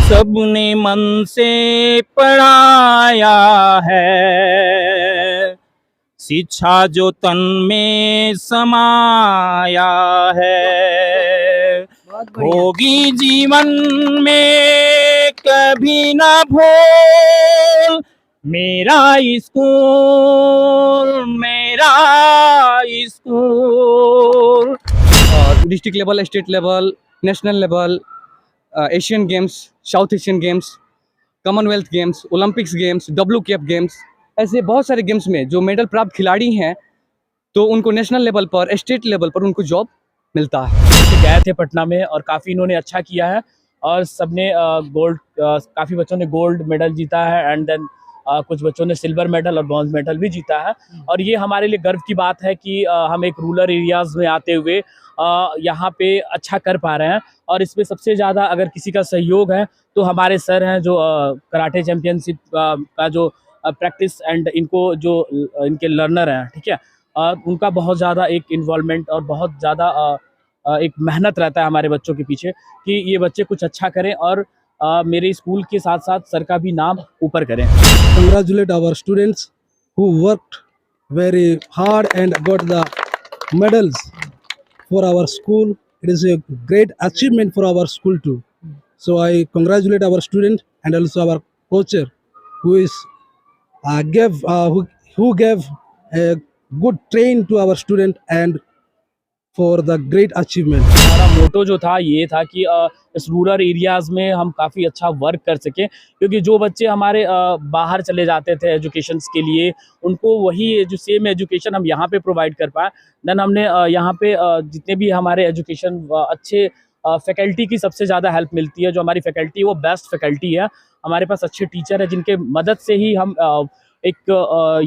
सबने मन से पढ़ाया है, शिक्षा जो तन में समाया है, होगी जीवन में कभी ना भूल मेरा स्कूल, मेरा school. District level, state level, national level, Asian games, south Asian games, Commonwealth games, Olympics games, WCAP games, ऐसे बहुत सारे गेम्स में जो मेडल प्राप्त खिलाड़ी हैं तो उनको नेशनल लेवल पर, स्टेट लेवल पर उनको जॉब मिलता है। गए थे पटना में और काफ़ी इन्होंने अच्छा किया है और सबने गोल्ड, काफ़ी बच्चों ने गोल्ड मेडल जीता है एंड देन कुछ बच्चों ने सिल्वर मेडल और ब्रॉन्ज मेडल भी जीता है। और ये हमारे लिए गर्व की बात है कि हम एक रूरल एरियाज़ में आते हुए यहाँ पे अच्छा कर पा रहे हैं। और इसमें सबसे ज़्यादा अगर किसी का सहयोग है तो हमारे सर हैं जो कराटे चैम्पियनशिप का जो प्रैक्टिस एंड इनको जो इनके लर्नर हैं, ठीक है, उनका बहुत ज़्यादा एक इन्वॉल्वमेंट और बहुत ज़्यादा एक मेहनत रहता है हमारे बच्चों के पीछे कि ये बच्चे कुछ अच्छा करें और मेरे स्कूल के साथ साथ सर का भी नाम ऊपर करें। Congratulate our students who worked very hard and got the medals for our school. It is a great achievement for our school too. So I congratulate our student and also our coach who is who gave a good train to our student and for the great achievement. हमारा मोटो जो था ये था कि इस rural areas में हम काफ़ी अच्छा वर्क कर सकें, क्योंकि जो बच्चे हमारे बाहर चले जाते थे एजुकेशंस के लिए, उनको वही जो सेम एजुकेशन हम यहाँ पे प्रोवाइड कर पाएँ। देन हमने यहाँ पे जितने भी हमारे एजुकेशन अच्छे फैकल्टी की सबसे ज़्यादा हेल्प मिलती है। जो हमारी फैकल्टी है वो बेस्ट फैकल्टी है। हमारे पास अच्छे टीचर हैं जिनके मदद से ही हम एक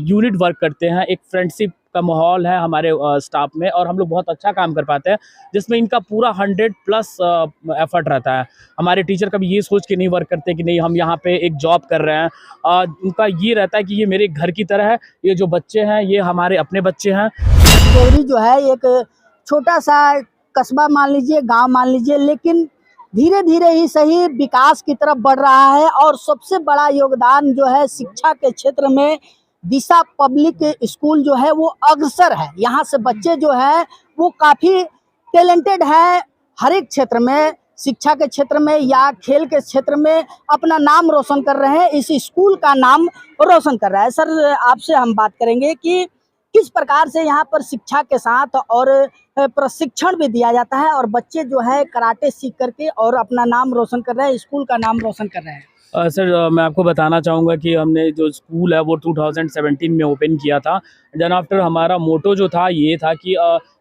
यूनिट वर्क करते हैं, एक फ्रेंडशिप का माहौल है हमारे स्टाफ में और हम लोग बहुत अच्छा काम कर पाते हैं, जिसमें इनका पूरा 100+ एफर्ट रहता है। हमारे टीचर कभी ये सोच के नहीं वर्क करते कि नहीं हम यहाँ पे एक जॉब कर रहे हैं। उनका ये रहता है कि ये मेरे घर की तरह है, ये जो बच्चे हैं ये हमारे अपने बच्चे हैं। डिंडोरी जो है एक छोटा सा कस्बा मान लीजिए, गांव मान लीजिए, लेकिन धीरे धीरे ही सही विकास की तरफ बढ़ रहा है। और सबसे बड़ा योगदान जो है शिक्षा के क्षेत्र में दिशा पब्लिक स्कूल जो है वो अग्रसर है। यहाँ से बच्चे जो है वो काफ़ी टैलेंटेड है, हर एक क्षेत्र में, शिक्षा के क्षेत्र में या खेल के क्षेत्र में अपना नाम रोशन कर रहे हैं। इस स्कूल का नाम रोशन कर रहा है। सर आपसे हम बात करेंगे कि किस प्रकार से यहाँ पर शिक्षा के साथ और प्रशिक्षण भी दिया जाता है और बच्चे जो है कराटे सीख करके और अपना नाम रोशन कर रहे हैं, स्कूल का नाम रोशन कर रहे हैं। सर मैं आपको बताना चाहूँगा कि हमने जो स्कूल है वो 2017 में ओपन किया था। देन आफ्टर हमारा मोटो जो था ये था कि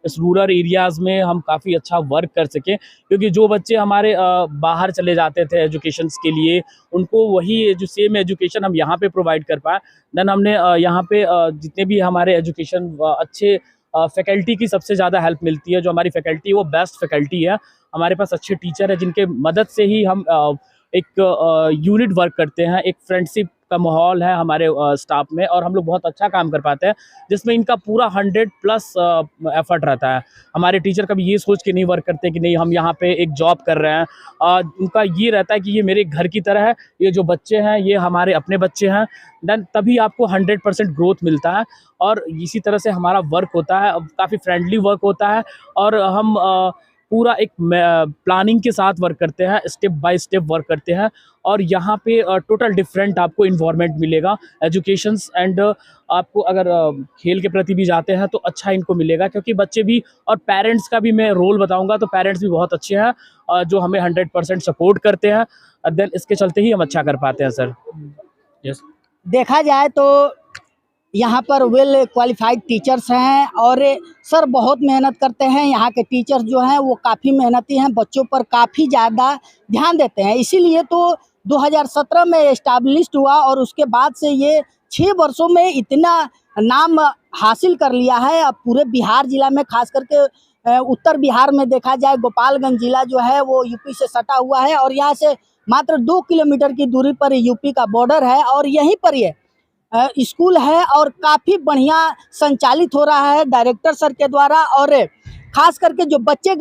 इस रूरल एरियाज़ में हम काफ़ी अच्छा वर्क कर सकें, क्योंकि जो बच्चे हमारे बाहर चले जाते थे एजुकेशंस के लिए, उनको वही जो सेम एजुकेशन हम यहाँ पे प्रोवाइड कर पाएँ। देन हमने यहाँ पे जितने भी हमारे एजुकेशन अच्छे फैकल्टी की सबसे ज़्यादा हेल्प मिलती है। जो हमारी फैकल्टी है वो बेस्ट फैकल्टी है। हमारे पास अच्छे टीचर हैं जिनके मदद से ही हम एक यूनिट वर्क करते हैं, एक फ्रेंडशिप का माहौल है हमारे स्टाफ में और हम लोग बहुत अच्छा काम कर पाते हैं, जिसमें इनका पूरा 100+ एफर्ट रहता है। हमारे टीचर कभी ये सोच के नहीं वर्क करते कि नहीं हम यहाँ पे एक जॉब कर रहे हैं। उनका ये रहता है कि ये मेरे घर की तरह है, ये जो बच्चे हैं ये हमारे अपने बच्चे हैं। देन तभी आपको 100% ग्रोथ मिलता है और इसी तरह से हमारा वर्क होता है, काफ़ी फ्रेंडली वर्क होता है और हम पूरा एक प्लानिंग के साथ वर्क करते हैं, स्टेप बाय स्टेप वर्क करते हैं। और यहाँ पे टोटल डिफरेंट आपको इन्वायरमेंट मिलेगा एजुकेशंस एंड आपको अगर खेल के प्रति भी जाते हैं तो अच्छा इनको मिलेगा, क्योंकि बच्चे भी और पेरेंट्स का भी मैं रोल बताऊंगा तो पेरेंट्स भी बहुत अच्छे हैं जो हमें 100% सपोर्ट करते हैं। देन इसके चलते ही हम अच्छा कर पाते हैं सर। यस, देखा जाए तो यहाँ पर वेल क्वालिफाइड टीचर्स हैं और सर बहुत मेहनत करते हैं। यहाँ के टीचर्स जो हैं वो काफ़ी मेहनती हैं, बच्चों पर काफ़ी ज़्यादा ध्यान देते हैं। इसीलिए तो 2017 में इस्टाब्लिश्ड हुआ और उसके बाद से ये 6 वर्षों में इतना नाम हासिल कर लिया है। अब पूरे बिहार जिला में, खास करके उत्तर बिहार में देखा जाए, गोपालगंज जिला जो है वो यूपी से सटा हुआ है और यहाँ से मात्र 2 किलोमीटर की दूरी पर यूपी का बॉर्डर है और यहीं पर ये स्कूल है और काफ़ी बढ़िया संचालित हो रहा है डायरेक्टर सर के द्वारा। और खास करके जो बच्चे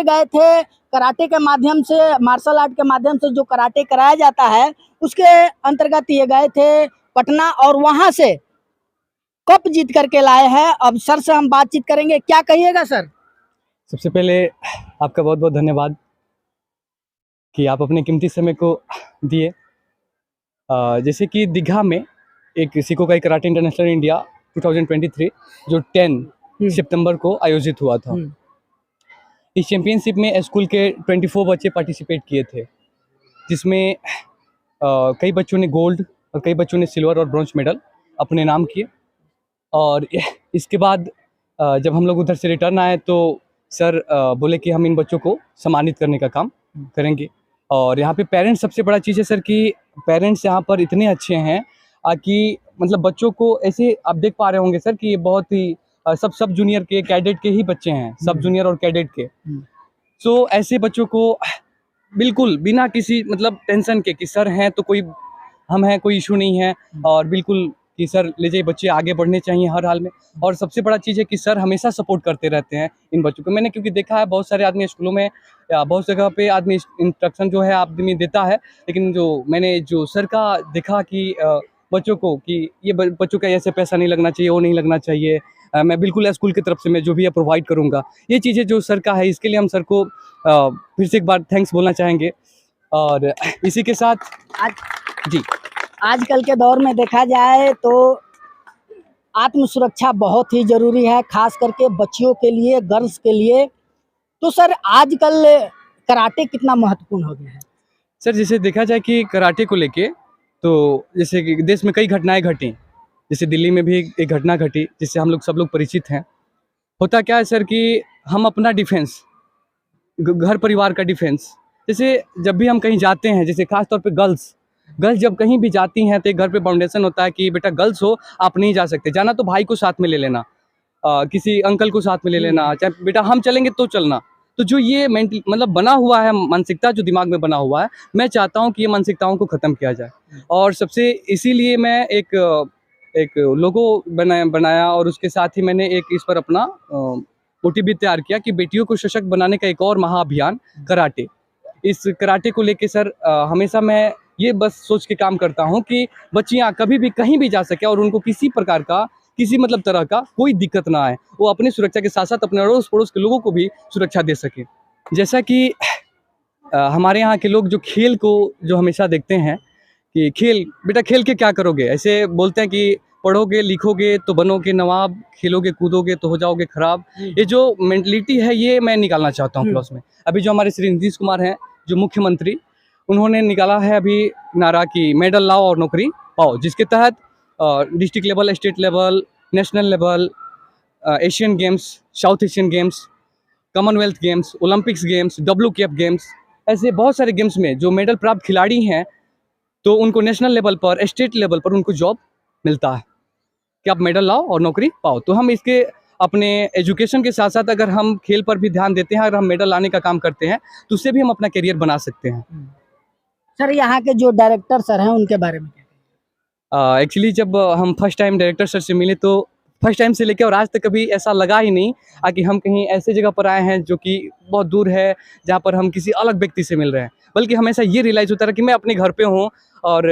गए थे कराटे के माध्यम से, मार्शल आर्ट के माध्यम से जो कराटे कराया जाता है, उसके अंतर्गत ये गए थे पटना और वहां से कप जीत करके लाए हैं। अब सर से हम बातचीत करेंगे, क्या कहिएगा सर? सबसे पहले आपका बहुत बहुत धन्यवाद कि आप अपने कीमती समय को दिए। जैसे कि दीघा में एक सिकोकाई कराटे इंटरनेशनल इंडिया 2023 जो 10 सितंबर को आयोजित हुआ था। इस चैंपियनशिप में स्कूल के 24 बच्चे पार्टिसिपेट किए थे, जिसमें कई बच्चों ने गोल्ड और कई बच्चों ने सिल्वर और ब्रॉन्ज मेडल अपने नाम किए। और इसके बाद जब हम लोग उधर से रिटर्न आए तो सर बोले कि हम इन बच्चों को सम्मानित करने का काम करेंगे। और यहाँ पे पेरेंट्स सबसे बड़ा चीज़ है सर कि पेरेंट्स यहाँ पर इतने अच्छे हैं कि मतलब बच्चों को ऐसे आप देख पा रहे होंगे सर कि ये बहुत ही सब जूनियर के कैडेट के ही बच्चे हैं, सब जूनियर और कैडेट के। सो ऐसे बच्चों को बिल्कुल बिना किसी मतलब टेंशन के कि सर हैं तो कोई हम हैं, कोई इशू नहीं है, और बिल्कुल कि सर ले जाइए, बच्चे आगे बढ़ने चाहिए हर हाल में। और सबसे बड़ा चीज़ है कि सर हमेशा सपोर्ट करते रहते हैं इन बच्चों को। मैंने क्योंकि देखा है बहुत सारे आदमी स्कूलों में या बहुत जगह पे आदमी इंस्ट्रक्शन जो है आदमी देता है, लेकिन जो सर का देखा कि बच्चों को कि ये बच्चों का ऐसे पैसा नहीं लगना चाहिए, वो नहीं लगना चाहिए, मैं बिल्कुल स्कूल की तरफ से मैं जो भी है प्रोवाइड करूँगा। ये चीज़ें जो सर का है, इसके लिए हम सर को फिर से एक बार थैंक्स बोलना चाहेंगे। और इसी के साथ जी आजकल के दौर में देखा जाए तो आत्म सुरक्षा बहुत ही जरूरी है, खास करके बच्चियों के लिए, गर्ल्स के लिए। तो सर आजकल कराटे कितना महत्वपूर्ण हो गया है? सर जैसे देखा जाए कि कराटे को लेके तो जैसे कि देश में कई घटनाएं घटी, जैसे दिल्ली में भी एक घटना घटी जिससे हम लोग सब लोग परिचित हैं। होता क्या है सर कि हम अपना डिफेंस, घर परिवार का डिफेंस, जैसे जब भी हम कहीं जाते हैं, जैसे खास तौर पे गर्ल्स जब कहीं भी जाती हैं तो एक घर पे बाउंडेशन होता है कि बेटा गर्ल्स हो आप नहीं जा सकते, जाना तो भाई को साथ में ले लेना, किसी अंकल को साथ में ले लेना, चाहे बेटा हम चलेंगे तो चलना। तो जो ये मतलब बना हुआ है मानसिकता, जो दिमाग में बना हुआ है, मैं चाहता हूँ कि ये मानसिकताओं को ख़त्म किया जाए। और सबसे इसीलिए मैं एक लोगो बनाया और उसके साथ ही मैंने एक इस पर अपना मोटिव भी तैयार किया कि बेटियों को सशक्त बनाने का एक और महाअभियान कराटे। इस कराटे को लेके सर हमेशा मैं ये बस सोच के काम करता हूँ कि बच्चियाँ कभी भी कहीं भी जा सके और उनको किसी प्रकार का, किसी मतलब तरह का कोई दिक्कत ना आए, वो अपनी सुरक्षा के साथ साथ अपने अड़ोस पड़ोस के लोगों को भी सुरक्षा दे सके। जैसा कि हमारे यहाँ के लोग जो खेल को जो हमेशा देखते हैं कि खेल, बेटा खेल के क्या करोगे, ऐसे बोलते हैं कि पढ़ोगे लिखोगे तो बनोगे नवाब, खेलोगे कूदोगे तो हो जाओगे खराब। ये जो मेंटलिटी है ये मैं निकालना चाहता हूँ क्लास में। अभी जो हमारे श्री नीतीश कुमार हैं जो मुख्यमंत्री, उन्होंने निकाला है अभी नारा कि मेडल लाओ और नौकरी पाओ, जिसके तहत district level, state level, national level, Asian games, south Asian games, Commonwealth games, Olympics games, WQF games, ऐसे बहुत सारे गेम्स में जो मेडल प्राप्त खिलाड़ी हैं तो उनको नेशनल लेवल पर, स्टेट लेवल पर उनको जॉब मिलता है कि आप मेडल लाओ और नौकरी पाओ। तो हम इसके अपने एजुकेशन के साथ साथ अगर हम खेल पर भी ध्यान देते हैं, अगर हम मेडल लाने का काम करते हैं तो उससे भी हम अपना करियर बना सकते हैं। सर यहाँ के जो डायरेक्टर सर हैं उनके बारे में क्या? एक्चुअली जब हम फर्स्ट टाइम डायरेक्टर सर से मिले तो फर्स्ट टाइम से लेकर और आज तक कभी ऐसा लगा ही नहीं कि हम कहीं ऐसे जगह पर आए हैं जो कि बहुत दूर है, जहाँ पर हम किसी अलग व्यक्ति से मिल रहे हैं, बल्कि हमेशा ये रियलाइज़ होता रहा कि मैं अपने घर पे हूँ। और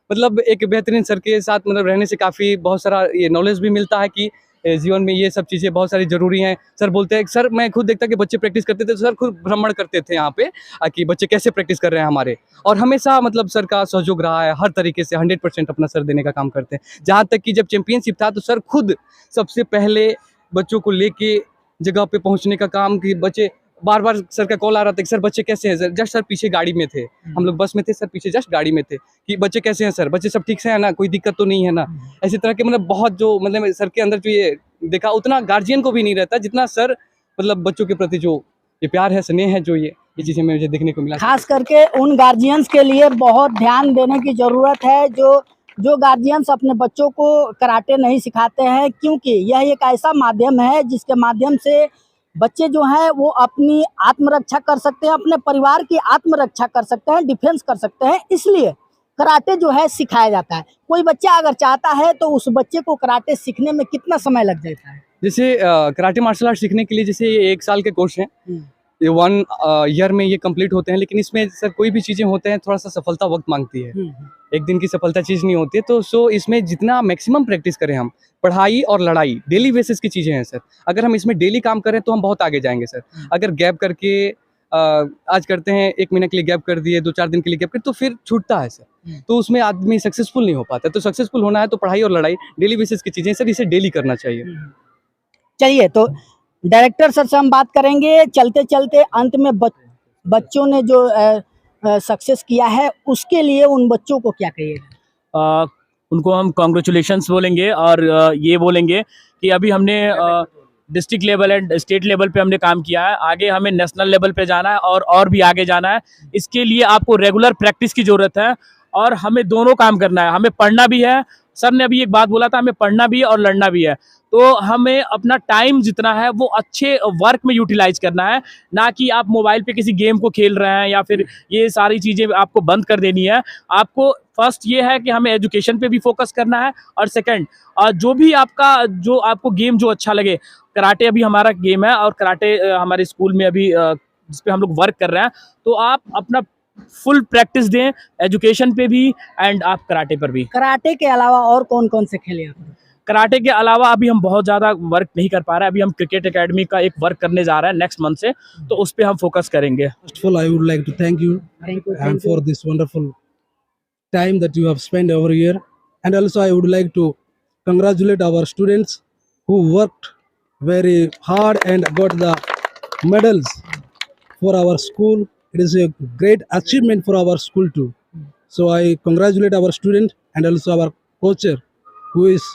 मतलब एक बेहतरीन सर के साथ मतलब रहने से काफ़ी बहुत सारा ये नॉलेज भी मिलता है कि जीवन में ये सब चीज़ें बहुत सारी ज़रूरी हैं। सर बोलते हैं, सर मैं खुद देखता कि बच्चे प्रैक्टिस करते थे तो सर खुद भ्रमण करते थे यहाँ पे कि बच्चे कैसे प्रैक्टिस कर रहे हैं हमारे, और हमेशा मतलब सर का सहयोग रहा है, हर तरीके से 100% अपना सर देने का काम करते हैं। जहाँ तक कि जब चैंपियनशिप था तो सर खुद सबसे पहले बच्चों को लेके जगह पे पहुँचने का काम, कि बच्चे बार बार सर का कॉल आ रहा था कि सर बच्चे कैसे हैं सर, जस्ट सर पीछे गाड़ी में थे, हम लोग बस में थे, सर पीछे जस्ट गाड़ी में थे कि बच्चे कैसे हैं सर, बच्चे सब ठीक से हैं ना, कोई दिक्कत तो नहीं है ना। ऐसी तरह के मतलब बहुत जो मतलब सर के अंदर जो ये देखा उतना गार्जियन को भी नहीं रहता जितना सर मतलब बच्चों के प्रति जो ये प्यार है, स्नेह है, जो ये चीज़ें मुझे देखने को मिला। खास करके उन गार्जियंस के लिए बहुत ध्यान देने की जरूरत है जो गार्जियंस अपने बच्चों को कराटे नहीं सिखाते हैं, क्योंकि यह एक ऐसा माध्यम है जिसके माध्यम से बच्चे जो हैं वो अपनी आत्मरक्षा कर सकते हैं, अपने परिवार की आत्मरक्षा कर सकते हैं, डिफेंस कर सकते हैं। इसलिए कराटे जो है सिखाया जाता है। कोई बच्चा अगर चाहता है तो उस बच्चे को कराटे सीखने में कितना समय लग जाता है? जैसे कराटे मार्शल आर्ट सीखने के लिए जैसे ये 1 साल के कोर्स हैं, ये 1 ईयर में ये कंप्लीट होते हैं, लेकिन इसमें सर कोई भी चीज़ें होते हैं थोड़ा सा सफलता वक्त मांगती है। एक दिन की सफलता चीज़ नहीं होती है, तो सो इसमें जितना मैक्सिमम प्रैक्टिस करें हम, पढ़ाई और लड़ाई डेली बेसिस की चीज़ें हैं सर। अगर हम इसमें डेली काम करें तो हम बहुत आगे जाएंगे सर। अगर गैप करके आज करते हैं, 1 महीने के लिए गैप कर दिए, 2-4 दिन के लिए गैप कर, तो फिर छूटता है सर। तो उसमें आदमी सक्सेसफुल नहीं हो पाता। तो सक्सेसफुल होना है तो पढ़ाई और लड़ाई डेली बेसिस की चीज़ें सर, इसे डेली करना चाहिए। चलिए, तो डायरेक्टर सर से हम बात करेंगे। चलते चलते अंत में बच्चों ने जो सक्सेस किया है उसके लिए उन बच्चों को क्या कहिएगा? उनको हम कॉन्ग्रेचुलेशंस बोलेंगे और ये बोलेंगे कि अभी हमने district level and state level पे हमने काम किया है, आगे हमें नेशनल लेवल पे जाना है और भी आगे जाना है। इसके लिए आपको रेगुलर प्रैक्टिस की ज़रूरत है और हमें दोनों काम करना है। हमें पढ़ना भी है, सर ने अभी एक बात बोला था, हमें पढ़ना भी है और लड़ना भी है। तो हमें अपना टाइम जितना है वो अच्छे वर्क में यूटिलाइज करना है, ना कि आप मोबाइल पे किसी गेम को खेल रहे हैं या फिर ये सारी चीज़ें आपको बंद कर देनी है। आपको फर्स्ट ये है कि हमें एजुकेशन पे भी फोकस करना है और सेकंड जो भी जो आपको गेम जो अच्छा लगे, कराटे अभी हमारा गेम है और कराटे हमारे स्कूल में अभी जिस पे हम लोग वर्क कर रहे हैं, तो आप अपना फुल प्रैक्टिस दें एजुकेशन पे भी एंड आप कराटे पर भी। कराटे के अलावा और कौन कौन से खेले आप? कराटे के अलावा अभी हम बहुत ज़्यादा वर्क नहीं कर पा रहे हैं। अभी हम क्रिकेट एकेडमी का एक वर्क करने जा रहे हैं नेक्स्ट मंथ से, तो उस पर हम फोकस करेंगे। First of all, I would like to thank you and for this wonderful time that you have spent over here. And also, I would like to congratulate our students who worked very hard and got the medals for our school. It is a great achievement for our school too. So I congratulate our student and also our coach who is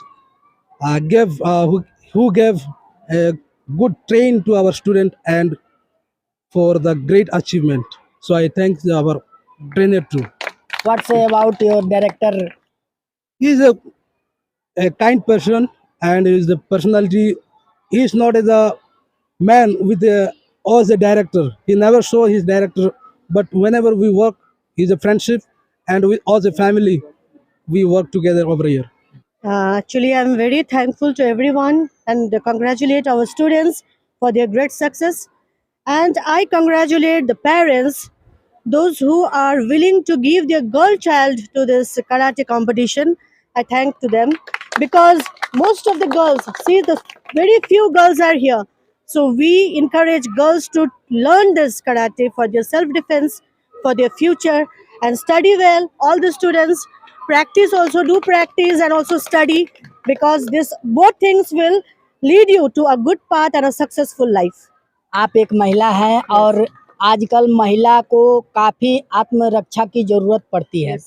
who gave a good train to our student and for the great achievement. So I thank our trainer too. What say about your director? He is a kind person and is the personality. He is not as a man with as a director. He never show his director, but whenever we work, he is a friendship and we as a family we work together over here. Actually, I'm very thankful to everyone and congratulate our students for their great success. And I congratulate the parents, those who are willing to give their girl child to this karate competition. I thank to them because most of the girls, see, the very few girls are here. So we encourage girls to learn this karate for their self-defense, for their future, and study well. All the students practice, also do practice and also study, because this both things will lead you to a good path and a successful life. आप एक महिला हैं और आजकल महिला को काफ़ी आत्मरक्षा की ज़रूरत पड़ती है।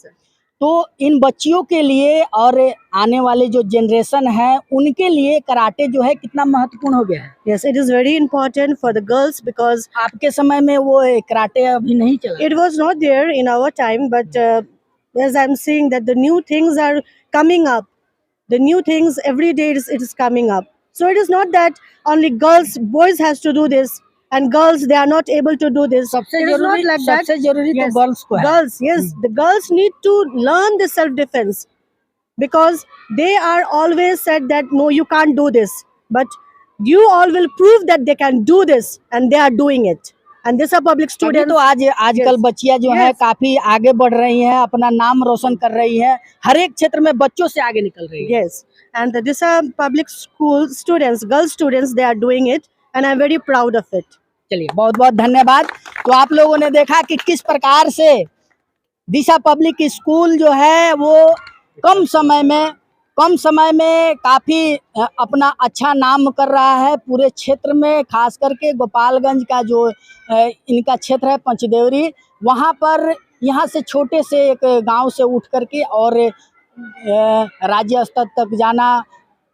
तो इन बच्चियों के लिए और आने वाले जो जनरेशन है उनके लिए कराटे जो है कितना महत्वपूर्ण हो गया है? Yes, it is very important for the girls because आपके समय में वो कराटे अभी नहीं चला? it was not there in our time, but as I'm seeing that the new things are coming up. The new things every day it is coming up. So it is not that only boys has to do this and girls they are not able to do this. सबसे It is not like that. सबसे जरूरी तो Yes, girls को है। Girls, yes, the girls need to learn the self-defense because they are always said that no, you can't do this, but you all will prove that they can do this and they are doing it. And these are public तभी students. तो आजकल Yes. बच्चियां जो है Yes. काफी आगे बढ़ रही हैं, अपना नाम रोशन कर रही हैं, हर एक क्षेत्र में बच्चों से आगे निकल रही है। Yes, and these are public school students, girl students, they are doing it, and I'm very proud of it. चलिए, बहुत बहुत धन्यवाद। तो आप लोगों ने देखा कि किस प्रकार से दिशा पब्लिक स्कूल जो है वो कम समय में काफ़ी अपना अच्छा नाम कर रहा है पूरे क्षेत्र में, खास करके गोपालगंज का जो इनका क्षेत्र है पंचदेवरी, वहाँ पर यहाँ से छोटे से एक गांव से उठ करके और राज्य स्तर तक जाना,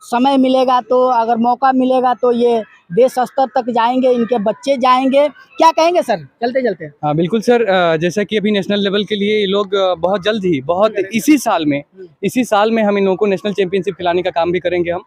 समय मिलेगा तो अगर मौका मिलेगा तो ये देश स्तर तक जाएंगे, इनके बच्चे जाएंगे। क्या कहेंगे सर चलते चलते? हाँ बिल्कुल सर, जैसा कि अभी नेशनल लेवल के लिए ये लोग बहुत जल्द ही इसी साल में हम इन लोगों को नेशनल चैंपियनशिप खिलाने का काम भी करेंगे हम,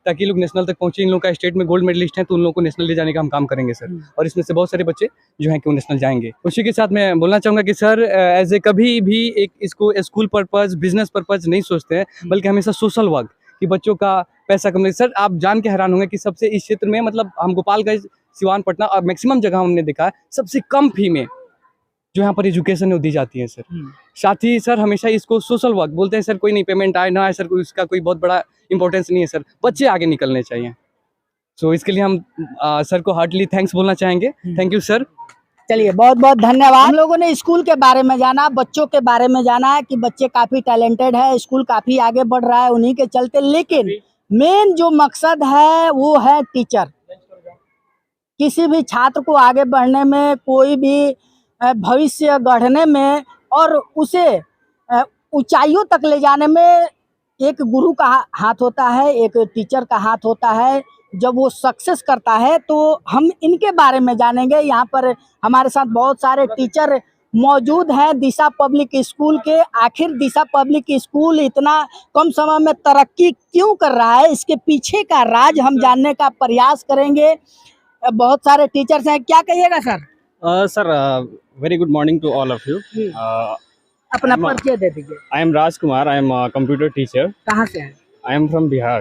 ताकि लोग नेशनल तक पहुंचे। इन लोगों का स्टेट में गोल्ड मेडलिस्ट हैं तो उन लोगों को नेशनल ले जाने का हम काम करेंगे सर, और इसमें से बहुत सारे बच्चे जो हैं कि वो नेशनल जाएंगे। उसी के साथ मैं बोलना चाहूँगा कि सर एज ए कभी भी इसको स्कूल पर्पज़, बिजनेस पर्पज़ नहीं सोचते हैं, बल्कि हमेशा सोशल वर्क कि बच्चों का पैसा कमाने। सर आप जान के हैरान होंगे कि सबसे इस क्षेत्र में मतलब हम गोपालगंज सिवान, पटना और मैक्सिमम जगह हमने देखा है सबसे कम फी में जो यहाँ पर एजुकेशन दी जाती है सर। साथ ही सर हमेशा इसको सोशल वर्क बोलते हैं सर, कोई नहीं पेमेंट आए ना आए सर, कोई उसका कोई बहुत बड़ा इंपॉर्टेंस नहीं है सर, बच्चे आगे निकलने चाहिए। सो इसके लिए हम सर को हार्टली थैंक्स बोलना चाहेंगे। Thank you sir. चलिए बहुत बहुत धन्यवाद। हम लोगों ने स्कूल के बारे में जाना, बच्चों के बारे में जाना है कि बच्चे काफी टैलेंटेड है, स्कूल काफी आगे बढ़ रहा है उन्हीं के चलते, लेकिन मेन जो मकसद है वो है टीचर। किसी भी छात्र को आगे बढ़ने में, कोई भी भविष्य गढ़ने में और उसे ऊंचाइयों तक ले जाने में एक गुरु का हाथ होता है, एक टीचर का हाथ होता है। जब वो सक्सेस करता है तो हम इनके बारे में जानेंगे। यहाँ पर हमारे साथ बहुत सारे टीचर मौजूद हैं दिशा पब्लिक स्कूल के। आखिर दिशा पब्लिक स्कूल इतना कम समय में तरक्की क्यों कर रहा है, इसके पीछे का राज हम जानने का प्रयास करेंगे। बहुत सारे टीचर्स हैं, क्या कहिएगा sir? Sir, very good morning to all of you. अपना परिचय दे दीजिए। I am Raj Kumar. I am a computer teacher. कहाँ से हैं? I am from Bihar,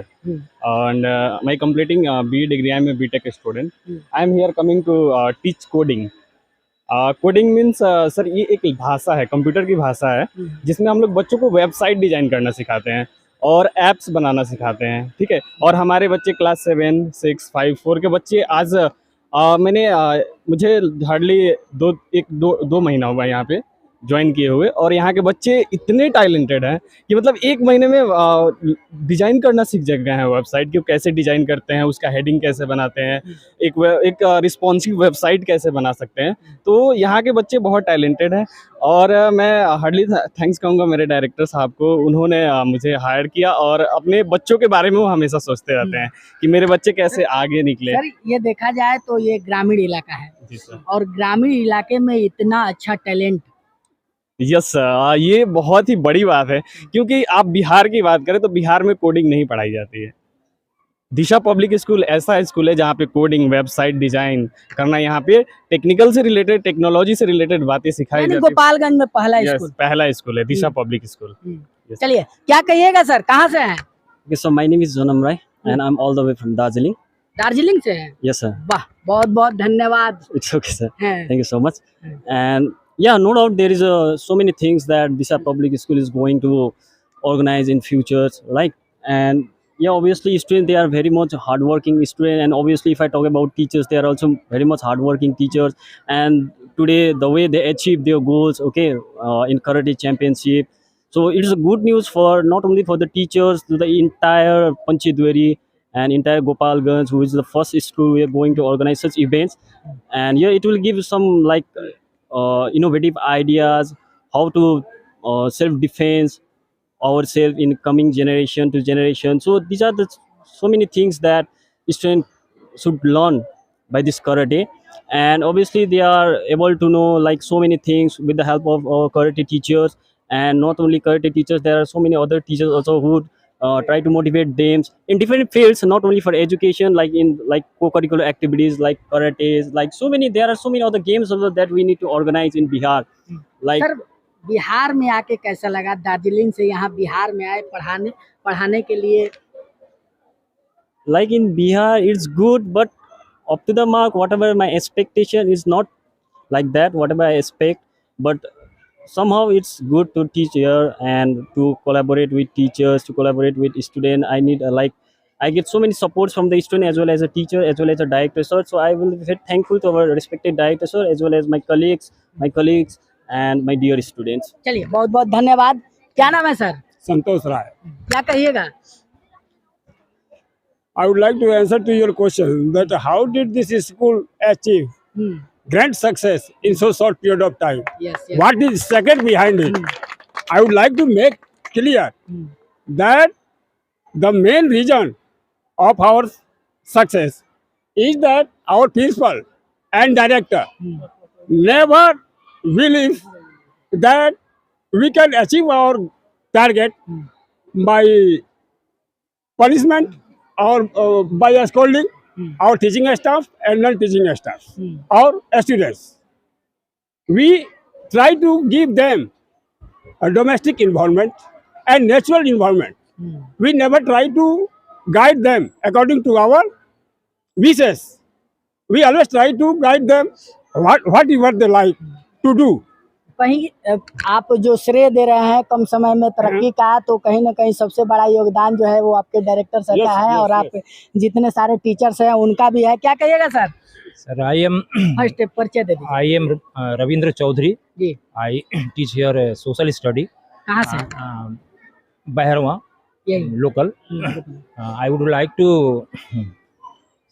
and my completing BE degree. I am a BTech student. I am here coming to teach coding. Coding means sir ये एक भाषा है, computer की भाषा है, जिसमें हम लोग बच्चों को वेबसाइट डिजाइन करना सिखाते हैं और ऐप्स बनाना सिखाते हैं। ठीक है, और हमारे बच्चे क्लास 7, 6, 5, 4 के बच्चे आज मुझे हार्डली दो महीना हुआ यहाँ पे ज्वाइन किए हुए, और यहाँ के बच्चे इतने टैलेंटेड हैं कि मतलब एक महीने में डिज़ाइन करना सीख गए हैं वेबसाइट कि कैसे डिज़ाइन करते हैं, उसका हेडिंग कैसे बनाते हैं, एक रिस्पॉन्सिव वेबसाइट कैसे बना सकते हैं। तो यहाँ के बच्चे बहुत टैलेंटेड हैं, और मैं हार्डली थैंक्स कहूँगा मेरे डायरेक्टर साहब को। उन्होंने मुझे हायर किया और अपने बच्चों के बारे में वो हमेशा सोचते रहते हैं कि मेरे बच्चे कैसे आगे निकले। सर ये देखा जाए तो ये ग्रामीण इलाका है। जी सर। और ग्रामीण इलाके में इतना अच्छा टैलेंट। यस सर, ये बहुत ही बड़ी बात है, क्योंकि आप बिहार की बात करें तो बिहार में कोडिंग नहीं पढ़ाई जाती है। दिशा पब्लिक स्कूल ऐसा स्कूल है जहाँ पे कोडिंग, वेबसाइट डिजाइन करना, यहाँ पे टेक्निकल से रिलेटेड, टेक्नोलॉजी से रिलेटेड बातें सिखाई जाती है। गोपालगंज में पहला स्कूल। पहला स्कूल है दिशा पब्लिक स्कूल। चलिए क्या कहिएगा सर, कहाँ से हैं? So my name is Sonam Rai and I'm all the way from Darjeeling. Darjeeling से हैं? Yes sir. वाह, बहुत बहुत धन्यवाद। It's okay sir. हैं। Thank you so much. And yeah, no doubt there is so many things that Disha Public School is going to organize in futures, right? And yeah, obviously students, they are very much hardworking students, and obviously if I talk about teachers, they are also very much hardworking teachers. And today the way they achieve their goals, okay, in karate championship, so it is a good news for not only for the teachers, to the entire Panchidwari and entire Gopalganj, who is the first school we are going to organize such events. And yeah, it will give some like innovative ideas how to self-defense ourselves in coming generation to generation. So these are the so many things that students should learn by this karate, and obviously they are able to know like so many things with the help of our karate teachers. And not only karate teachers, there are so many other teachers also who try to motivate them in different fields, not only for education, like in like co-curricular activities like karates, like so many, there are so many other games also that we need to organize in Bihar. Like sir Bihar में आके कैसा लगा? दार्जिलिंग से यहाँ बिहार में आए पढ़ाने के लिए। like in Bihar it's good, but up to the mark, whatever my expectation is not like that, whatever I expect, but somehow it's good to teach here and to collaborate with teachers, to collaborate with students. I need like I get so many supports from the student as well as a teacher as well as a director sir. So I will be very thankful to our respected director sir as well as my colleagues and my dear students. चलिए बहुत बहुत धन्यवाद। क्या नाम है sir? संतोष राय. क्या कहिएगा? I would like to answer to your question that how did this school achieve great success in so short period of time? Yes. What is second behind it? I would like to make clear that the main reason of our success is that our principal and director never believe that we can achieve our target by punishment or by scolding our teaching staff and non-teaching staff or students. We try to give them a domestic environment and natural environment. We never try to guide them according to our wishes. we always try to guide them whatever they like to do. कहीं आप जो श्रेय दे रहे हैं कम समय में तरक्की का, तो कहीं ना कहीं सबसे बड़ा योगदान जो है वो आपके डायरेक्टर सर का है, और आप जितने सारे टीचर्स हैं उनका भी है। क्या कहिएगा sir? Sir, I am first परिचय दे दीजिए। I am Ravindra Chaudhary. Ji, I teach here social study. कहाँ से? Baharwa, यही local. I would like to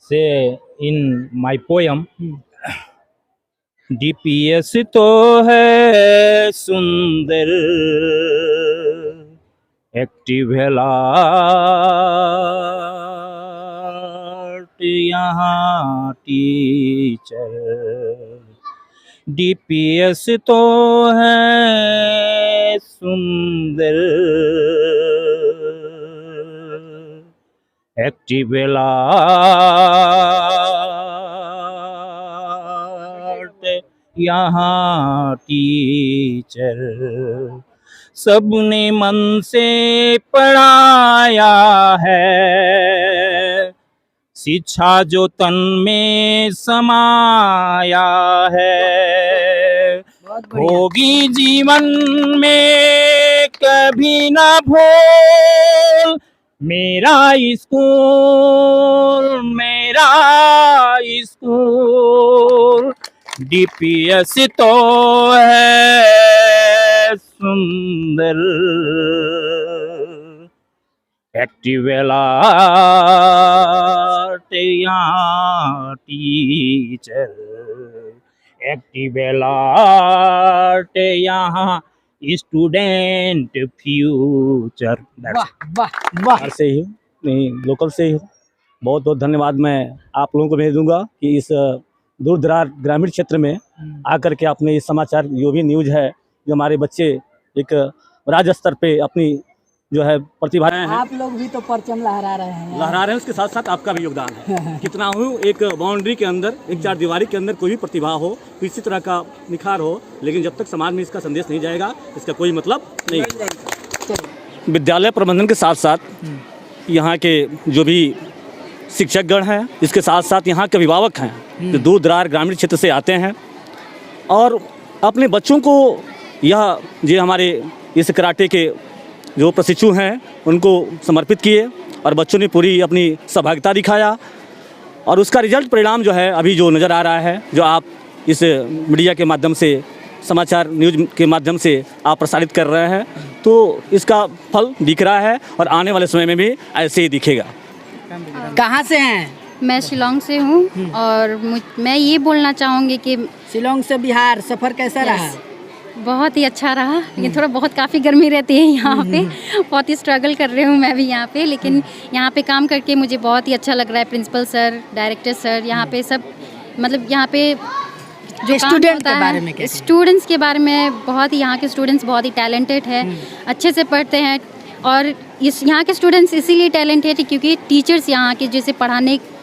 say in my poem, DPS तो है सुंदर, एक्टिव है लाट यहाँ टीचर। DPS तो है सुंदर, एक्टिव है लाट यहाँ टीचर। सबने मन से पढ़ाया है, शिक्षा जो तन में समाया है। होगी जीवन में कभी ना भूल, मेरा स्कूल मेरा स्कूल। DPS तो है सुंदर, एक्टिव लाट यहाँ टीचर, एक्टिव लाट यहाँ स्टूडेंट फ्यूचर। वाह वाह वाह। से ही नहीं, लोकल से ही बहुत बहुत धन्यवाद मैं आप लोगों को भेज दूंगा कि इस दूर दराज ग्रामीण क्षेत्र में आकर के अपने इस समाचार जो भी न्यूज़ है, जो हमारे बच्चे एक राज्य स्तर पे अपनी जो है प्रतिभाएं हैं, आप लोग भी तो परचम लहरा रहे हैं। लहरा रहे हैं, उसके साथ साथ आपका भी योगदान है। कितना हो एक बाउंड्री के अंदर, एक चार दीवारी के अंदर कोई भी प्रतिभा हो, किसी तरह का निखार हो, लेकिन जब तक समाज में इसका संदेश नहीं जाएगा इसका कोई मतलब नहीं। विद्यालय प्रबंधन के साथ साथ यहाँ के जो भी शिक्षकगण हैं, इसके साथ साथ यहाँ के अभिभावक हैं जो दूर दराज ग्रामीण क्षेत्र से आते हैं और अपने बच्चों को यह जो हमारे इस कराटे के जो प्रशिक्षु हैं उनको समर्पित किए और बच्चों ने पूरी अपनी सहभागिता दिखाया और उसका रिजल्ट परिणाम जो है अभी जो नज़र आ रहा है, जो आप इस मीडिया के माध्यम से, समाचार न्यूज़ के माध्यम से आप प्रसारित कर रहे हैं, तो इसका फल दिख रहा है और आने वाले समय में भी ऐसे ही दिखेगा। कहाँ से हैं? मैं शिलोंग से हूँ और मैं ये बोलना चाहूँगी कि शिलोंग से बिहार सफ़र कैसा रहा? बहुत ही अच्छा रहा, लेकिन थोड़ा बहुत काफ़ी गर्मी रहती है यहाँ पे, बहुत ही स्ट्रगल कर रही हूँ मैं भी यहाँ पे, लेकिन यहाँ पे काम करके मुझे बहुत ही अच्छा लग रहा है। प्रिंसिपल सर, डायरेक्टर सर, यहाँ पे सब मतलब यहाँ पे जो स्टूडेंट के बारे में, स्टूडेंट्स के बारे में बहुत ही, यहाँ के स्टूडेंट्स बहुत ही टैलेंटेड है, अच्छे से पढ़ते हैं और इस यहाँ के स्टूडेंट्स इसीलिए टैलेंटेड है क्योंकि टीचर्स यहाँ के जैसे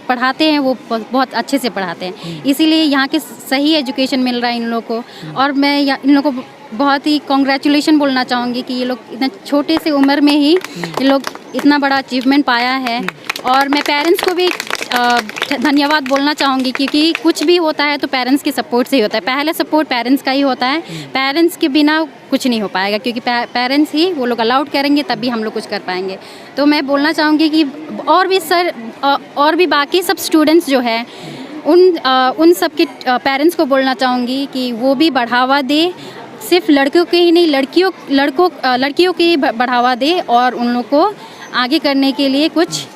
पढ़ाते हैं वो बहुत अच्छे से पढ़ाते हैं, इसीलिए यहाँ के सही एजुकेशन मिल रहा है इन लोगों को। और मैं इन लोगों को बहुत ही कॉन्ग्रेचुलेशन बोलना चाहूँगी कि ये लोग इतना छोटे से उम्र में ही ये लोग इतना बड़ा अचीवमेंट पाया है। और मैं पेरेंट्स को भी धन्यवाद बोलना चाहूँगी क्योंकि कुछ भी होता है तो पेरेंट्स के सपोर्ट से ही होता है, पहले सपोर्ट पेरेंट्स का ही होता है, पेरेंट्स के बिना कुछ नहीं हो पाएगा क्योंकि पेरेंट्स ही वो लोग अलाउड करेंगे तभी हम लोग कुछ कर पाएंगे। तो मैं बोलना चाहूँगी कि और भी सर और भी बाकी सब स्टूडेंट्स जो है उन सब के पेरेंट्स को बोलना चाहूँगी कि वो भी बढ़ावा दे, सिर्फ लड़कियों के ही नहीं लड़कियों के ही बढ़ावा दे और उन लोग को आगे करने के लिए कुछ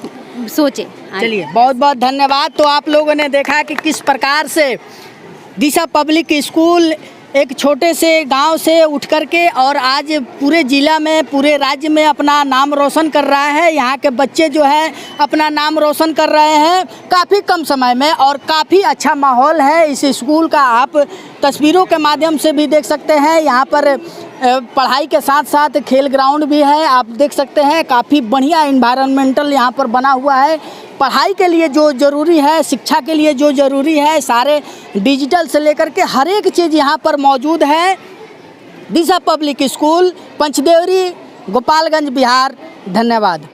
सोचे। चलिए बहुत बहुत धन्यवाद। तो आप लोगों ने देखा कि किस प्रकार से दिशा पब्लिक स्कूल एक छोटे से गांव से उठ करके और आज पूरे ज़िला में, पूरे राज्य में अपना नाम रोशन कर रहा है। यहाँ के बच्चे जो है अपना नाम रोशन कर रहे हैं काफ़ी कम समय में और काफ़ी अच्छा माहौल है इस स्कूल का। आप तस्वीरों के माध्यम से भी देख सकते हैं, यहाँ पर पढ़ाई के साथ साथ खेल ग्राउंड भी है, आप देख सकते हैं काफ़ी बढ़िया इन्वायरमेंटल यहाँ पर बना हुआ है। पढ़ाई के लिए जो ज़रूरी है, शिक्षा के लिए जो ज़रूरी है, सारे डिजिटल से लेकर के हर एक चीज़ यहाँ पर मौजूद है। दिशा पब्लिक स्कूल, पंचदेवरी, गोपालगंज, बिहार। धन्यवाद।